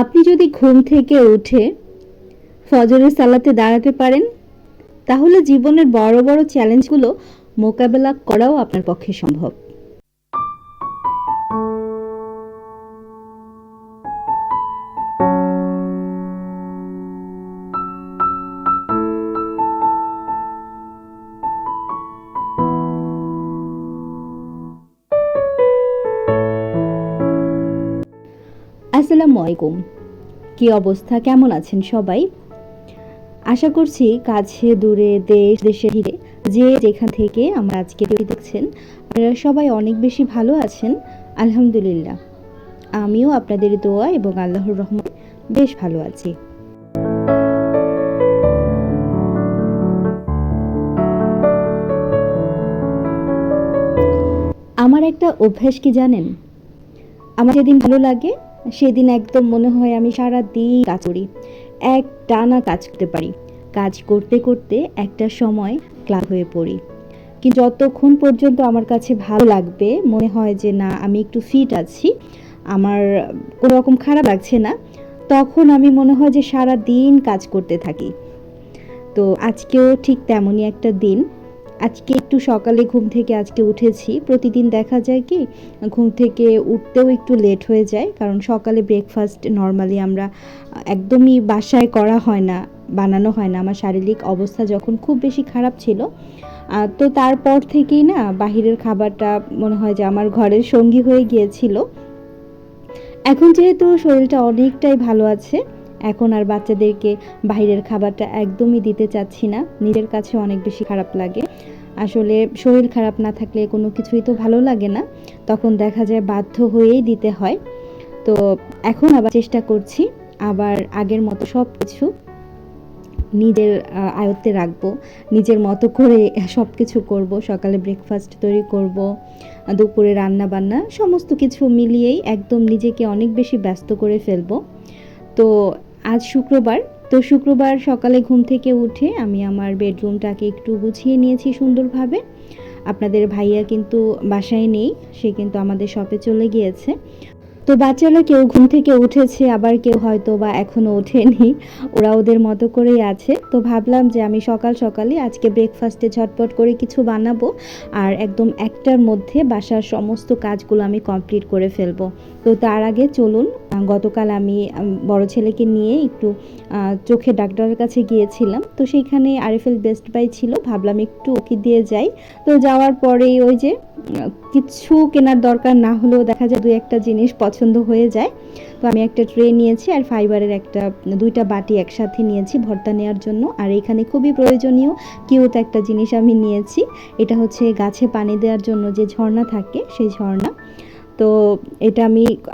আপনি যদি ঘুম থেকে উঠে ফজরের সালাতে দাঁড়াতে পারেন, তাহলে জীবনের বড় বড় চ্যালেঞ্জগুলো মোকাবেলা করাও আপনার পক্ষে সম্ভব। আসসালামু আলাইকুম। কি অবস্থা, কেমন আছেন সবাই? আশা করছি কাছে দূরে দেশ দেশে ঘিরে যে যেখান থেকে আমরা আজকে ভিডিও দেখছেন, আপনারা সবাই অনেক বেশি ভালো আছেন। আলহামদুলিল্লাহ, আমিও আপনাদের দোয়া এবং আল্লাহর রহমতে বেশ ভালো আছি। আমার একটা অভ্যাস কি জানেন? আমার যেদিন ভালো লাগে সেদিন একদম মনে হয় আমি সারা দিন কাজ করি, এক টানা কাজ করতে পারি। কাজ করতে করতে একটা সময় ক্লান্ত হয়ে পড়ি, কিন্তু যতক্ষণ পর্যন্ত আমার কাছে ভালো লাগবে, মনে হয় যে না আমি একটু ফিট আছি, আমার কোনো রকম খারাপ লাগছে না, তখন আমি মনে হয় যে সারা দিন কাজ করতে থাকি। তো আজকেও ঠিক তেমনই একটা দিন। আজকে একটু সকালে ঘুম থেকে আজকে উঠেছি। প্রতিদিন দেখা যায় কি ঘুম থেকে উঠতেও একটু লেট হয়ে যায়, কারণ সকালে ব্রেকফাস্ট নর্মালি আমরা একদমই বাসায় করা হয় না, বানানো হয় না। আমার শারীরিক অবস্থা যখন খুব বেশি খারাপ ছিল, তো তারপর থেকেই না বাহিরের খাবারটা মনে হয় যে আমার ঘরের সঙ্গী হয়ে গিয়েছিল। এখন যেহেতু শরীরটা অনেকটাই ভালো আছে, এখন আর বাচ্চাদেরকে বাইরের খাবারটা একদমই দিতে চাচ্ছি না। নিজের কাছে অনেক বেশি খারাপ লাগে। আসলে শরীর খারাপ না থাকলে কোনো কিছুই তো ভালো লাগে না, তখন দেখা যায় বাধ্য হয়েই দিতে হয়। তো এখন আবার চেষ্টা করছি আবার আগের মতো সব কিছু নিজের আয়ত্তে রাখবো, নিজের মতো করে সব কিছু করবো। সকালে ব্রেকফাস্ট তৈরি করব, দুপুরে রান্না বান্না সমস্ত কিছু মিলিয়েই একদম নিজেকে অনেক বেশি ব্যস্ত করে ফেলবো। তো আজ শুক্রবার, তো শুক্রবার সকালে ঘুম থেকে উঠে আমি আমার বেডরুমটাকে একটু গুছিয়ে নিয়েছি সুন্দরভাবে। আপনাদের ভাইয়া কিন্তু বাসায় নেই, সে কিন্তু আমাদের শপে চলে গিয়েছে। তো বাচ্চারা কেউ ঘুম থেকে উঠেছে, আবার কেউ হয়তো বা এখনো ওঠেনি, ওরা ওদের মতো করেই আছে। তো ভাবলাম যে আমি সকাল সকালই আজকে ব্রেকফাস্টে ঝটপট করে কিছু বানাবো, আর একদম একটার মধ্যে বাসার সমস্ত কাজগুলো আমি কমপ্লিট করে ফেলবো। তো তার আগে চলুন, গতকাল আমি বড় ছেলেকে নিয়ে একটু চোখে ডাক্তারের কাছে গিয়েছিলাম। তো সেইখানে আরএফএল বেস্ট বাই ছিল, ভাবলাম একটু ওকে দিয়ে যাই। তো যাওয়ার পরেই ওই যে কিছু কেনার দরকার না হলেও দেখা যায় ২-১টা জিনিস পছন্দ হয়ে যায়। তো আমি একটা ট্রে নিয়েছি আর ফাইবারের একটা ২টা বাটি একসাথে নিয়েছি ভর্তা নেওয়ার জন্য। আর এখানে খুবই প্রয়োজনীয় কিউট একটা জিনিস আমি নিয়েছি। এটা হচ্ছে গাছে পানি দেওয়ার জন্য যে ঝর্ণা থাকে, সেই ঝর্ণা। তো এটা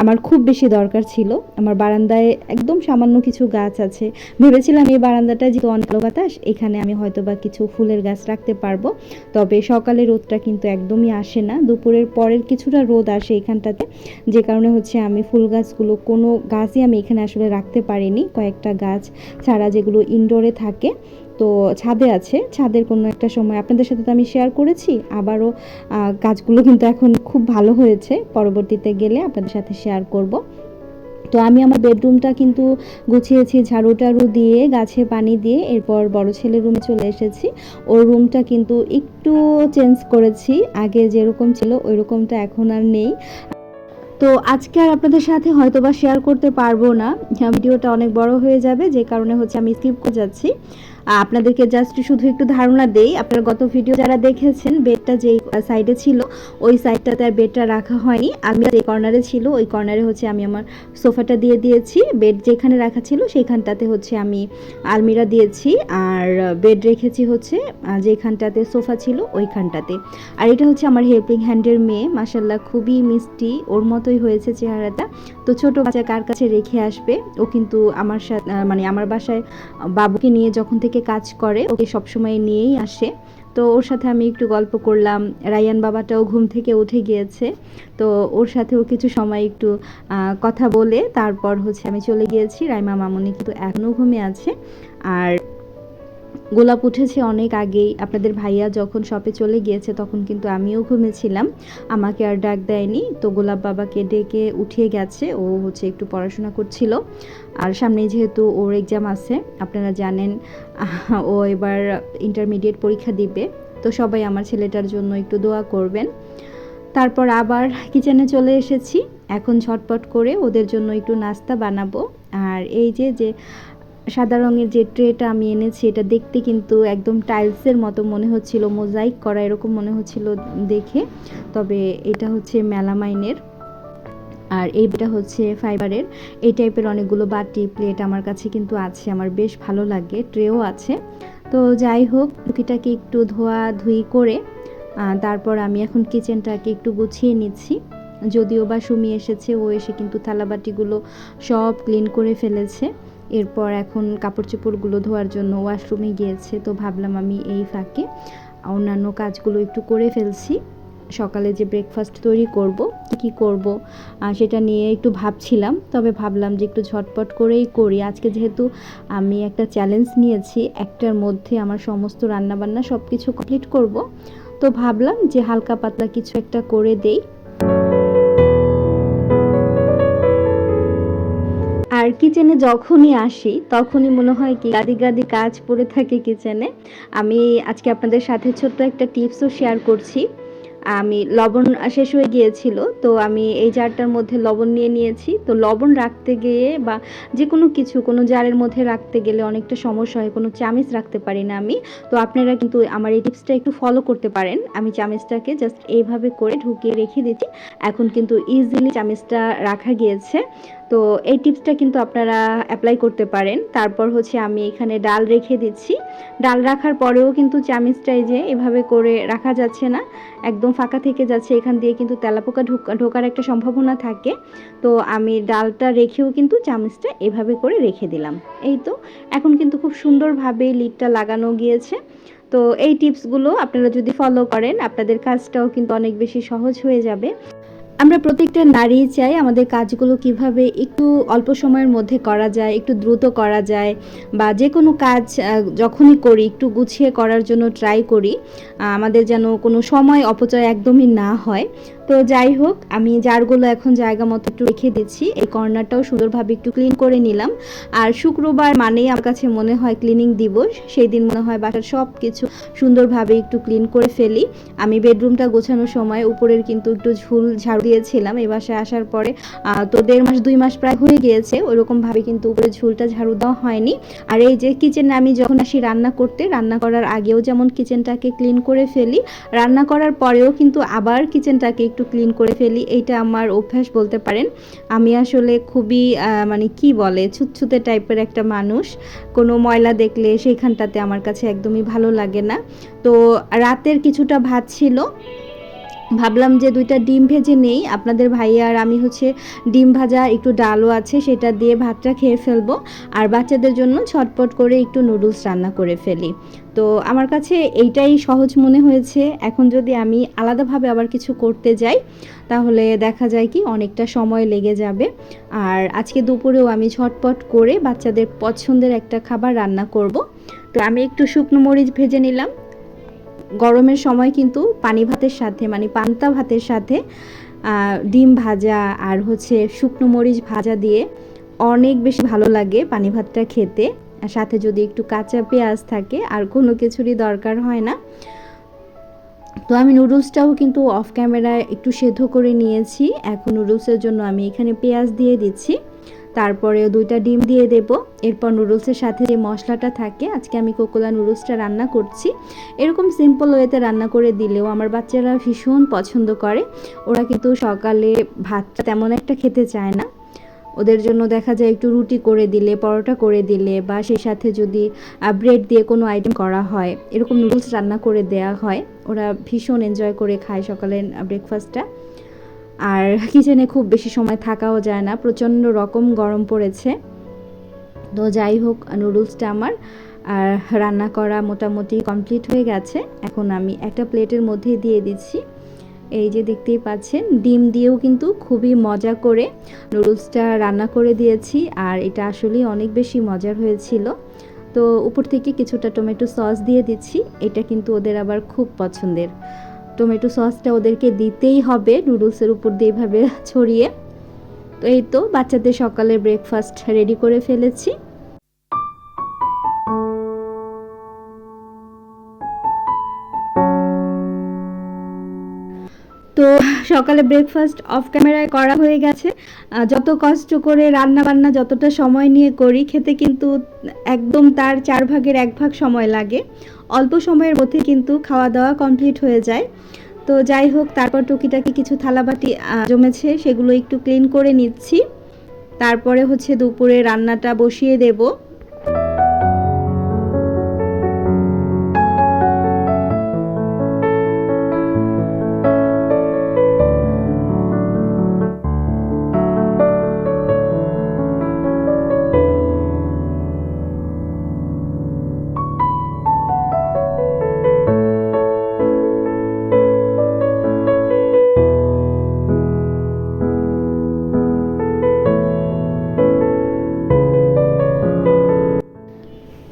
আমার খুব বেশি দরকার ছিল। আমার বারান্দায় একদম সামান্য কিছু গাছ আছে। ভেবেছিলাম এই বারান্দাটা যেহেতু অনেক আলো বাতাস, এখানে আমি হয়তোবা কিছু ফুলের গাছ রাখতে পারবো। তবে সকালে রোদটা কিন্তু একদমই আসে না। দুপুরের পরের কিছুটা রোদ আসে এখানটাতে। যে কারণে হচ্ছে আমি ফুল গাছগুলো কোনো গাছই আমি এখানে আসলে রাখতে পারিনি। কয়েকটা গাছ ছাড়া যেগুলো ইনডোরে থাকে, তো ছাদে আছে। ছাদের কোনো একটা সময় আপনাদের সাথে তো আমি শেয়ার করেছি। আবারও গাছগুলো কিন্তু এখন খুব ভালো হয়েছে। পরবর্তীতে গেলে আপনাদের সাথে শেয়ার করব। তো আমি আমার বেডরুমটা কিন্তু গুছিয়েছি ঝাড়ু টাড়ু দিয়ে, গাছে পানি দিয়ে। এরপর বড় ছেলের রুমে চলে এসেছি। ওর রুমটা কিন্তু একটু চেঞ্জ করেছি। আগে যেরকম ছিল ওই রকমটা এখন আর নেই। তো আজকে আর আপনাদের সাথে হয়তোবা শেয়ার করতে পারবো না, ভিডিওটা অনেক বড় হয়ে যাবে, যে কারণে হচ্ছে আমি স্কিপ করে যাচ্ছি। আপনাদেরকে জাস্ট শুধু একটু ধারণা দেই। আপনারা গত ভিডিও যারা দেখেছেন, বেডটা যেই সাইডে ছিল ওই সাইডটাতে আর বেডটা রাখা হয়নি। আমি যে কর্নারে ছিল ওই কর্নারে হচ্ছে আমি আমার সোফাটা দিয়ে দিয়েছি। বেড যেখানে রাখা ছিল সেইখানটাতে হচ্ছে আমি আলমিরা দিয়েছি, আর বেড রেখেছি হচ্ছে যেখানটাতে সোফা ছিল ওইখানটাতে। আর এটা হচ্ছে আমার হেল্পিং হ্যান্ডের মেয়ে, মাশাল্লাহ খুবই মিষ্টি, ওর মতোই হয়েছে চেহারাটা। তো ছোট বাচ্চা কার কাছে রেখে আসবে, ও কিন্তু আমার সাথে মানে আমার বাসায় বাবুকে নিয়ে যখন থেকে কাজ করে ওকে সবসময় নিয়েই আসে। তো ওর সাথে আমি একটু গল্প করলাম। রায়ান বাবাটাও ঘুম থেকে উঠে গিয়েছে, তো ওর সাথেও কিছু সময় একটু কথা বলে তারপর হচ্ছে আমি চলে গিয়েছি। রাইমা মামুনি কিন্তু এখনও ঘুমিয়ে আছে। আর গোলাপ উঠেছে অনেক আগেই। আপনাদের ভাইয়া যখন শপে চলে গিয়েছে তখন কিন্তু আমিও ঘুমিয়েছিলাম, আমাকে আর ডাক দেয়নি। তো গোলাপ বাবাকে ডেকে উঠিয়ে গেছে, ও হচ্ছে একটু পড়াশোনা করছিল। আর সামনেই যেহেতু ওর এক্সাম আছে, আপনারা জানেন ও এবার ইন্টারমিডিয়েট পরীক্ষা দিবে। তো সবাই আমার ছেলেটার জন্য একটু দোয়া করবেন। তারপর আবার কিচেনে চলে এসেছি, এখন ঝটপট করে ওদের জন্য একটু নাস্তা বানাবো। আর এই যে সাদা রঙের যে ট্রেটা আমি এনেছি, এটা দেখতে কিন্তু একদম টাইলসের মতো মনে হচ্ছিল, মোজাইক করা এরকম মনে হচ্ছিল দেখে। তবে এটা হচ্ছে মেলামাইনের, আর এইটা হচ্ছে ফাইবারের। এই টাইপের অনেকগুলো বাটি প্লেট আমার কাছে কিন্তু আছে, আমার বেশ ভালো লাগে। ট্রেও আছে। তো যাই হোক, টুকিটাকে একটু ধোয়াধুয়ি করে তারপর আমি এখন কিচেনটাকে একটু গুছিয়ে নিচ্ছি। যদিও বা সুমি এসেছে, ও এসে কিন্তু থালাবাটিগুলো সব ক্লিন করে ফেলেছে। এরপর এখন কাপড় চোপড়গুলো ধোয়ার জন্য ওয়াশরুমে গিয়েছে। তো ভাবলাম আমি এই ফাঁকে অন্যান্য কাজগুলো একটু করে ফেলছি। সকালে যে ব্রেকফাস্ট তৈরি করব, কী করব সেটা নিয়ে একটু ভাবছিলাম। তবে ভাবলাম যে একটু ঝটপট করেই করি। আজকে যেহেতু আমি একটা চ্যালেঞ্জ নিয়েছি, একটার মধ্যে আমার সমস্ত রান্নাবান্না সব কিছু কমপ্লিট করব, তো ভাবলাম যে হালকা পাতলা কিছু একটা করে দেই। আর কিচেনে যখনই আসি তখনই মনে হয় কি গাদি গাদি কাজ পড়ে থাকে কিচেনে। আমি আজকে আপনাদের সাথে ছোট্ট একটা টিপসও শেয়ার করছি। আমি লবণ শেষ হয়ে গিয়েছিল, তো আমি এই জারটার মধ্যে লবণ নিয়ে নিয়েছি। তো লবণ রাখতে গিয়ে বা যে কোনো কিছু কোনো জারের মধ্যে রাখতে গেলে অনেকটা সমস্যা হয়, কোনো চামিচ রাখতে পারি না আমি। তো আপনারা কিন্তু আমার এই টিপসটা একটু ফলো করতে পারেন। আমি চামিচটাকে জাস্ট এইভাবে করে ঢুকিয়ে রেখে দিচ্ছি, এখন কিন্তু ইজিলি চামিচটা রাখা গিয়েছে। তো এই টিপসটা কিন্তু আপনারা অ্যাপ্লাই করতে পারেন। তারপর হচ্ছে আমি এখানে ডাল রেখে দিচ্ছি। ডাল রাখার পরেও কিন্তু চামিচটাই যে এভাবে করে রাখা যাচ্ছে না, একদম ফাঁকা থেকে যাচ্ছে। এখান দিয়ে কিন্তু তেলাপোকা ঢোকার একটা সম্ভাবনা থাকে। তো আমি ডালটা রেখেও কিন্তু চামিচটা এভাবে করে রেখে দিলাম। এই তো এখন কিন্তু খুব সুন্দরভাবে লিডটা লাগানো গিয়েছে। তো এই টিপসগুলো আপনারা যদি ফলো করেন, আপনাদের কাজটাও কিন্তু অনেক বেশি সহজ হয়ে যাবে। আমরা প্রত্যেকটা নারী চাই আমাদের কাজগুলো কিভাবে একটু অল্প সময়ের মধ্যে করা যায়, একটু দ্রুত করা যায়, বা যে কোনো কাজ যখনই করি একটু গুছিয়ে করার জন্য ট্রাই করি, আমাদের যেন কোনো সময় অপচয় একদমই না হয়। তো যাই হোক, আমি জারগুলো এখন জায়গা মতো একটু রেখে দিচ্ছি। এই কর্নারটাও সুন্দরভাবে একটু ক্লিন করে নিলাম। আর শুক্রবার মানেই আমার কাছে মনে হয় ক্লিনিং দিবস। সেই দিন মনে হয় বাসার সব কিছু সুন্দরভাবে একটু ক্লিন করে ফেলি। আমি বেডরুমটা গোছানোর সময় উপরের কিন্তু একটু ঝুল ঝাড়ু দিয়েছিলাম। এই বাসায় আসার পরে তো 1.5 মাস 2 মাস প্রায় হয়ে গিয়েছে, ওইরকমভাবে কিন্তু উপরে ঝুলটা ঝাড়ু দেওয়া হয়নি। আর এই যে কিচেনে আমি যখন আসি রান্না করতে, রান্না করার আগেও যেমন কিচেনটাকে ক্লিন করে ফেলি, রান্না করার পরেও কিন্তু আবার কিচেনটাকে একটু ক্লিন করে ফেলি। এইটা আমার অভ্যাস বলতে পারেন। আমি আসলে খুবই মানে কি বলে ছুতছুতে টাইপের একটা মানুষ। কোনো ময়লা দেখলে সেইখানটাতে আমার কাছে একদমই ভালো লাগে না। তো রাতের কিছুটা ভাত ছিল, ভাবলাম যে 2টা ডিম ভেজে নেই। আপনাদের ভাইয়া আর আমি হচ্ছে ডিম ভাজা একটু ডালও আছে, সেটা দিয়ে ভাতটা খেয়ে ফেলবো। আর বাচ্চাদের জন্য ছটপট করে একটু নুডলস রান্না করে ফেলি। তো আমার কাছে এইটাই সহজ মনে হয়েছে। এখন যদি আমি আলাদাভাবে আবার কিছু করতে যাই, তাহলে দেখা যায় কি অনেকটা সময় লেগে যাবে। আর আজকে দুপুরেও আমি ঝটপট করে বাচ্চাদের পছন্দের একটা খাবার রান্না করব। তো আমি একটু শুকনো মরিচ ভেজে নিলাম। গরমের সময় কিন্তু পানি ভাতের সাথে মানে পান্তা ভাতের সাথে ডিম ভাজা আর হচ্ছে শুকনো মরিচ ভাজা দিয়ে অনেক বেশি ভালো লাগে পানি ভাতটা খেতে। আর সাথে যদি একটু কাঁচা পেঁয়াজ থাকে, আর কোনো কিছুরই দরকার হয় না। তো আমি নুডলসটাও কিন্তু অফ ক্যামেরায় একটু সেদ্ধ করে নিয়েছি। এখন নুডলসের জন্য আমি এখানে পেঁয়াজ দিয়ে দিচ্ছি, তারপরে 2টা ডিম দিয়ে দেব। এরপর নুডলসের সাথে যে মশলাটা থাকে, আজকে আমি কোকোলা নুডলসটা রান্না করছি। এরকম সিম্পল ওয়েতে রান্না করে দিলেও আমার বাচ্চারা ভীষণ পছন্দ করে। ওরা কিন্তু সকালে ভাতটা তেমন একটা খেতে চায় না। ওদের জন্য দেখা যায় একটু রুটি করে দিলে, পরোটা করে দিলে, বা সেই সাথে যদি ব্রেড দিয়ে কোনো আইটেম করা হয়, এরকম নুডলস রান্না করে দেয়া হয়, ওরা ভীষণ এনজয় করে খায় সকালের ব্রেকফাস্টটা। আর কিচেনে খুব বেশি সময় থাকাও যায় না, প্রচণ্ড রকম গরম পড়েছে। তো যাই হোক, নুডলসটা আমার রান্না করা মোটামুটি কমপ্লিট হয়ে গেছে। এখন আমি একটা প্লেটের মধ্যে দিয়ে দিচ্ছি। এই যে দেখতেই পাচ্ছেন, ডিম দিয়েও কিন্তু খুবই মজা করে নুডলসটা রান্না করে দিয়েছি। আর এটা আসলেই অনেক বেশি মজার হয়েছিল। তো উপর থেকে কিছুটা টমেটো সস দিয়ে দিচ্ছি। এটা কিন্তু ওদের আবার খুব পছন্দের। টমেটো সসটা ওদেরকে দিতেই হবে নুডলসের উপর দিয়ে এভাবে ছড়িয়ে। তো এই তো বাচ্চাদের সকালে ব্রেকফাস্ট রেডি করে ফেলেছি। তো সকালে ব্রেকফাস্ট অফ ক্যামেরায় করা হয়ে গেছে। যত কষ্ট করে রান্না বান্না যতটা সময় নিয়ে করি, খেতে কিন্তু একদম তার 4 ভাগের 1 ভাগ সময় লাগে। অল্প সময়ের মধ্যে কিন্তু খাওয়া দাওয়া কমপ্লিট হয়ে যায়। তো যাই হোক, তারপর টুকিটাকি কিছু থালাবাটি জমেছে, সেগুলো একটু ক্লিন করে নিচ্ছি। তারপরে হচ্ছে দুপুরে রান্নাটা বসিয়ে দেব।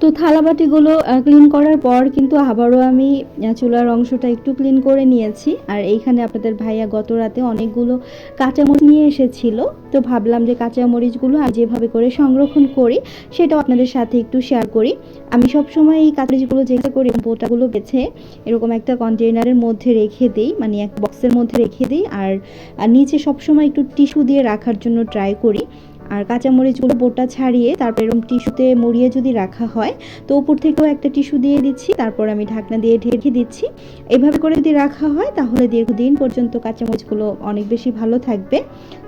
তো থালাবাটিগুলো ক্লিন করার পর কিন্তু আবারও আমি চুলার অংশটা একটু ক্লিন করে নিয়েছি। আর এইখানে আপনাদের ভাইয়া গত রাতে অনেকগুলো কাঁচামরিচ নিয়ে এসেছিল। তো ভাবলাম যে কাঁচামরিচগুলো আমি যেভাবে করে সংরক্ষণ করি সেটাও আপনাদের সাথে একটু শেয়ার করি। আমি সবসময় এই কাঁচামরিচগুলো যেটা করি, বোটাগুলো বেছে এরকম একটা কন্টেইনারের মধ্যে রেখে দিই, মানে এক বক্সের মধ্যে রেখে দিই। আর নিচে সবসময় একটু টিস্যু দিয়ে রাখার জন্য ট্রাই করি। আর কাঁচামরিচগুলো বোটা ছাড়িয়ে তারপর এরকম টিস্যুতে মুড়িয়ে যদি রাখা হয়, তো উপর থেকেও একটা টিস্যু দিয়ে দিচ্ছি, তারপর আমি ঢাকনা দিয়ে ঢেকে দিচ্ছি। এভাবে করে যদি রাখা হয় তাহলে দীর্ঘদিন পর্যন্ত কাঁচামরিচগুলো অনেক বেশি ভালো থাকবে।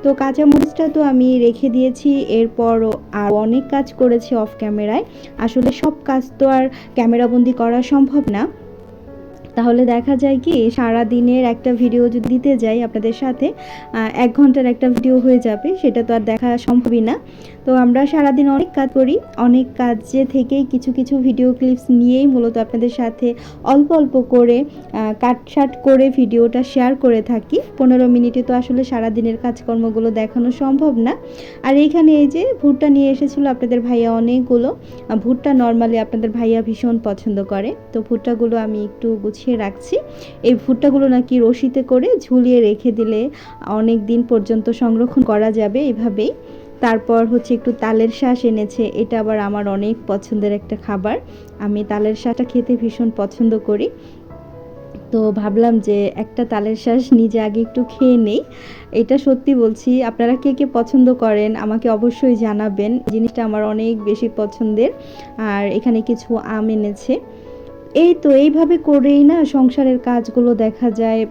তো কাঁচামরিচটা তো আমি রেখে দিয়েছি। এরপরও আর অনেক কাজ করেছি অফ ক্যামেরায়। আসলে সব কাজ তো আর ক্যামেরাবন্দি করা সম্ভব না। তাহলে দেখা যায় কি, সারা দিনের একটা ভিডিও যদি দিতে যাই আপনাদের সাথে, 1 ঘন্টার একটা ভিডিও হয়ে যাবে, সেটা তো আর দেখা সম্ভবই না। তো আমরা সারাদিন অনেক কাজ করি, অনেক কাজে থেকেই কিছু কিছু ভিডিও ক্লিপস নিয়েই মূলত আপনাদের সাথে অল্প অল্প করে কাটছাট করে ভিডিওটা শেয়ার করে থাকি। 15 মিনিটে তো আসলে সারাদিনের কাজকর্মগুলো দেখানো সম্ভব না। আর এইখানে এই যে ভুট্টা নিয়ে এসেছিলো আপনাদের ভাইয়া অনেকগুলো। ভুট্টা নর্মালি আপনাদের ভাইয়া ভীষণ পছন্দ করে। তো ভুট্টাগুলো আমি একটু গুছিয়ে রাখছি। এই ভুট্টাগুলো নাকি রশিতে করে ঝুলিয়ে রেখে দিলে অনেক দিন পর্যন্ত সংরক্ষণ করা যাবে এভাবেই। তারপর হচ্ছে একটু তালের শাঁস এনেছে, এটা আবার আমার অনেক পছন্দের একটা খাবার। আমি তালের শাঁসটা খেতে ভীষণ পছন্দ করি। তো ভাবলাম যে একটা তালের শাঁস নিজে আগে একটু খেয়ে নেই। এটা সত্যি বলছি, আপনারা কে কে পছন্দ করেন আমাকে অবশ্যই জানাবেন। জিনিসটা আমার অনেক বেশি পছন্দের। আর এখানে কিছু আম এনেছে। এই তো এইভাবে করেই না সংসারের কাজগুলো দেখা যায়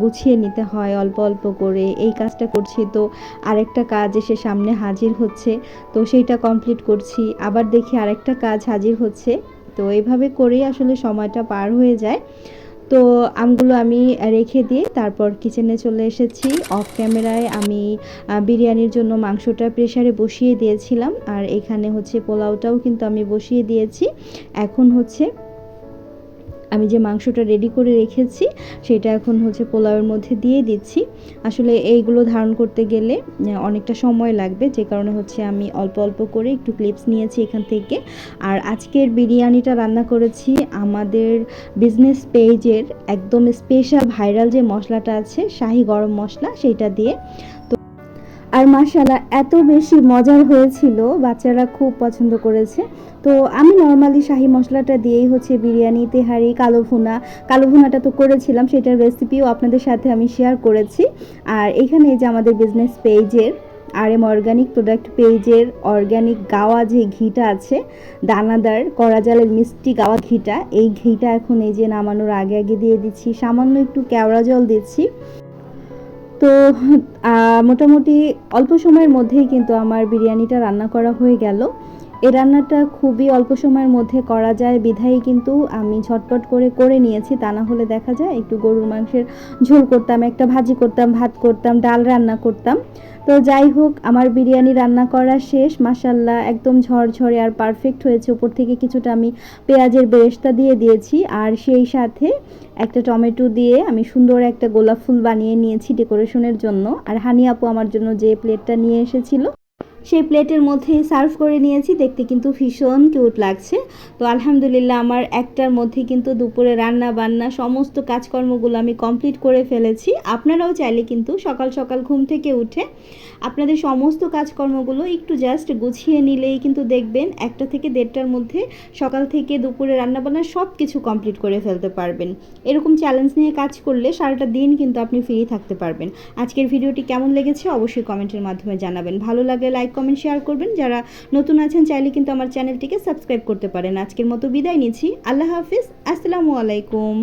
গুছিয়ে নিতে হয় অল্প অল্প করে। এই কাজটা করছি তো আরেকটা কাজ এসে সামনে হাজির হচ্ছে, তো সেইটা কমপ্লিট করছি, আবার দেখি আরেকটা কাজ হাজির হচ্ছে। তো এইভাবে করেই আসলে সময়টা পার হয়ে যায়। তো আমগুলো আমি রেখে দিয়ে তারপর কিচেনে চলে এসেছি। অফ ক্যামেরায় আমি বিরিয়ানির জন্য মাংসটা প্রেসারে বসিয়ে দিয়েছিলাম। আর এখানে হচ্ছে পোলাওটাও কিন্তু আমি বসিয়ে দিয়েছি। এখন হচ্ছে আমি যে মাংসটা রেডি করে রেখেছি সেটা এখন হচ্ছে পোলাওয়ের মধ্যে দিয়ে দিচ্ছি। আসলে এইগুলো ধারণ করতে গেলে অনেকটা সময় লাগবে, যে কারণে হচ্ছে আমি অল্প অল্প করে একটু ক্লিপস নিয়েছি এখান থেকে। আর আজকের বিরিয়ানিটা রান্না করেছি আমাদের বিজনেস পেজের একদম স্পেশাল ভাইরাল যে মশলাটা আছে, শাহি গরম মশলা, সেইটা দিয়ে। আর মাশাআল্লাহ এত বেশি মজার হয়েছিল, বাচ্চারা খুব পছন্দ করেছে। তো আমি নর্মালি শাহি মশলাটা দিয়েই হচ্ছে বিরিয়ানি, তেহারি, কালো ভুনাটা তো করেছিলাম, সেটার রেসিপিও আপনাদের সাথে আমি শেয়ার করেছি। আর এখানে যে আমাদের বিজনেস পেজের RM অর্গানিক প্রোডাক্ট পেজের অর্গানিক গাওয়া যে ঘিটা আছে, দানাদার কড়াজালের মিষ্টি গাওয়া ঘিটা, এই ঘিটা এখন এই যে নামানোর আগে আগে দিয়ে দিচ্ছি, সামান্য একটু কেওড়া জল দিচ্ছি। তো মোটামুটি অল্প সময়ের মধ্যেই কিন্তু আমার বিরিয়ানিটা রান্না করা হয়ে গেল। এই রান্নাটা খুবই অল্প সময়ের মধ্যে করা যায় বিধায় কিন্তু আমি ঝটপট করে নিয়েছি। তা না হলে দেখা যায় একটু গরুর মাংসের ঝোল করতাম, একটা ভাজি করতাম, ভাত করতাম, ডাল রান্না করতাম। তো যাই হোক, আমার বিরিয়ানি রান্না করা শেষ। মাশাআল্লাহ একদম ঝরঝরে আর পারফেক্ট হয়েছে। উপর থেকে কিছুটা আমি পেঁয়াজের বেরেস্তা দিয়ে দিয়েছি, আর সেই সাথে একটা টমেটো দিয়ে আমি সুন্দর একটা গোলাপ ফুল বানিয়ে নিয়েছি ডেকোরেশনের জন্য। আর হানি আপু আমার জন্য যে প্লেটটা নিয়ে এসেছিল, সেই প্লেটের মধ্যে সার্ভ করে নিয়েছি। দেখতে কিন্তু ভীষণ কিউট লাগছে। তো আলহামদুলিল্লাহ আমার একটার মধ্যে কিন্তু দুপুরে রান্না বান্না সমস্ত কাজকর্মগুলো আমি কমপ্লিট করে ফেলেছি। আপনারাও চাইলে কিন্তু সকাল সকাল ঘুম থেকে উঠে আপনাদের সমস্ত কাজকর্মগুলো একটু জাস্ট গুছিয়ে নিলেই কিন্তু দেখবেন 1টা থেকে 1:30টার মধ্যে সকাল থেকে দুপুরে রান্নাবান্না সব কিছু কমপ্লিট করে ফেলতে পারবেন। এরকম চ্যালেঞ্জ নিয়ে কাজ করলে সারাটা দিন কিন্তু আপনি ফ্রি থাকতে পারবেন। আজকের ভিডিওটি কেমন লেগেছে অবশ্যই কমেন্টের মাধ্যমে জানাবেন। ভালো লাগলে লাইক কমেন্ট শেয়ার করবেন। যারা নতুন আছেন চাইলে কিন্তু আমার চ্যানেলটিকে সাবস্ক্রাইব করতে পারেন। আজকের মতো বিদায় নিচ্ছি। আল্লাহ হাফিজ। আসসালামু আলাইকুম।